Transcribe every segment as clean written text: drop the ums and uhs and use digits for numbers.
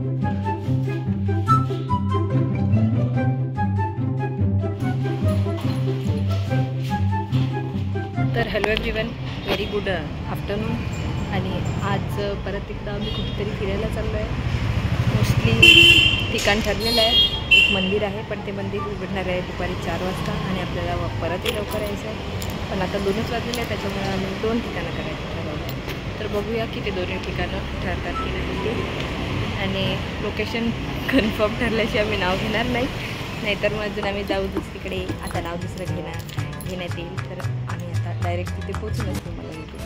तर hello everyone, very good afternoon. आणि आज परत एकदा आम्ही कुठेतरी फिरायला चाललो आहे. मोस्टली ठिकाण ठरलेलं आहे. एक मंदिर आहे, पण ते मंदिर उघडणार आहे दुपारी 4 वाजता आणि आपल्याला परतही लवकर यायचं आहे. पण आता 2च वाजलेले आहे, त्याच्यामुळे आम्ही 2 ठिकाणं करायचं ठरवलं आहे. तर बघूया की ते 2 ठिकाणं ठरतात की नाही. आणि लोकेशन कन्फर्म ठरल्याशिवाय आम्ही नाव घेणार नाही, नाहीतर मग अजून आम्ही जाऊ दुसरीकडे. आता नाव दुसरं घेण्यात येईल. तर आम्ही आता डायरेक्ट तिथे पोचूनच तुम्हाला भेटू.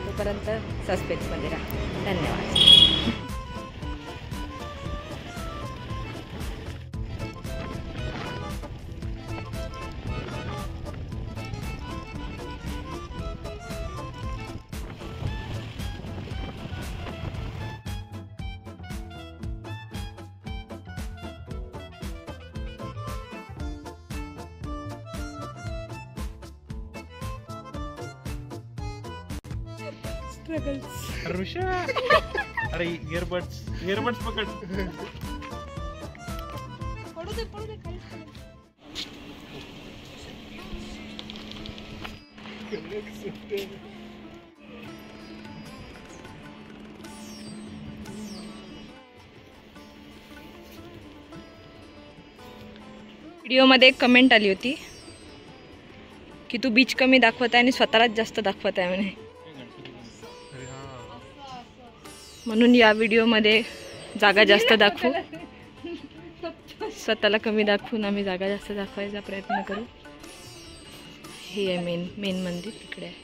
तोपर्यंत सस्पेन्समध्ये राहा. धन्यवाद. ऋषा, अरे इयरबड्स पकड. पडू दे खाली. व्हिडिओमध्ये एक कमेंट आली होती की तू बीच कमी दाखवत आहे आणि स्वतःलाच जास्त दाखवत आहे म्हणे. म्हणून या व्हिडिओमध्ये जागा जास्त दाखवू, स्वतःला कमी दाखवून आम्ही जागा जास्त दाखवायचा प्रयत्न करू. हे आहे मेन मंदिर तिकडे आहे.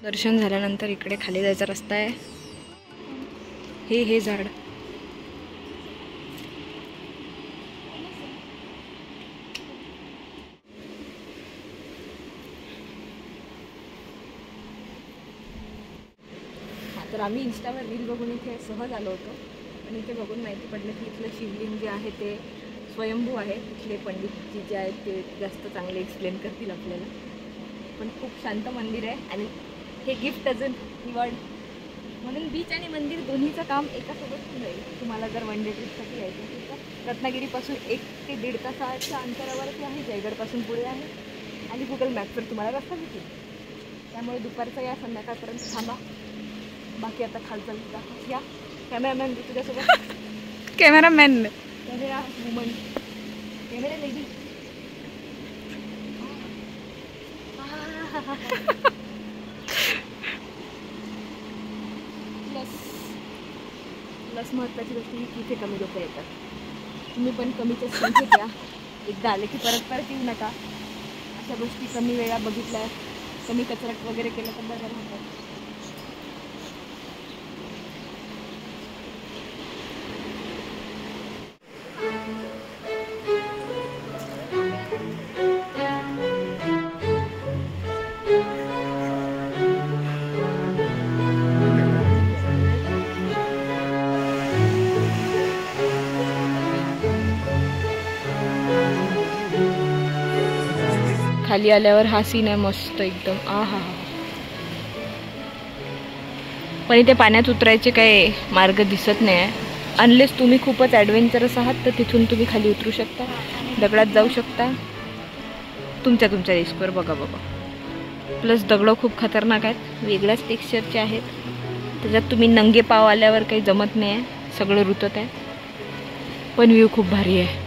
दर्शन झाल्यानंतर इकडे खाली जायचा रस्ता आहे. हे झाड तर आम्ही इंस्टावर रील बघून इथे सहज आलो होतो. आणि इथे बघून माहिती पडलं की इथलं शिवलिंग जे आहे ते स्वयंभू आहे. इथले पंडितजी जे आहेत ते जास्त चांगले एक्सप्लेन करतील आपल्याला. पण खूप शांत मंदिर आहे आणि हे गिफ्ट अजून निवड. म्हणून बीच आणि मंदिर दोन्हीचं काम एकासोबत होईल. तुम्हाला जर वन डे ट्रिपसाठी यायचं असेल तर रत्नागिरीपासून 1 ते 1.5 तासाच्या अंतरावरती आहे. जयगडपासून पुढे आहे आणि गुगल मॅपवर तुम्हाला रस्ता भेटेल. त्यामुळे दुपारचा या संध्याकाळपर्यंत थांबा. बाकी आता खालचा या कॅमेरामॅन तुझ्यासोबत. Camera woman, camera lady. Plus महत्त्वाची गोष्ट ही की इथे कमी लोक येतात. तुम्ही पण कमीच्या संख्येत या. एकदा आले की परत येऊ नका. अशा गोष्टी कमी वेळा बघितल्या, कमी कचरा वगैरे केलं तर बरं राहतात. खाली आल्यावर हा सीन आहे मस्त एकदम. आहा. पण इथे पाण्यात उतरायचे काही मार्ग दिसत नाही आहे. अनलेस तुम्ही खूपच ॲडव्हेंचरस आहात तर तिथून तुम्ही खाली उतरू शकता, दगडात जाऊ शकता, तुमच्या रिस्कवर. बघा बाबा, प्लस दगडं खूप खतरनाक आहेत, वेगळ्याच टेक्स्चरचे आहेत. त्याच्यात तुम्ही नंगे पाव आल्यावर काही जमत नाही आहे, सगळं रुतत आहे. पण व्ह्यू खूप भारी आहे.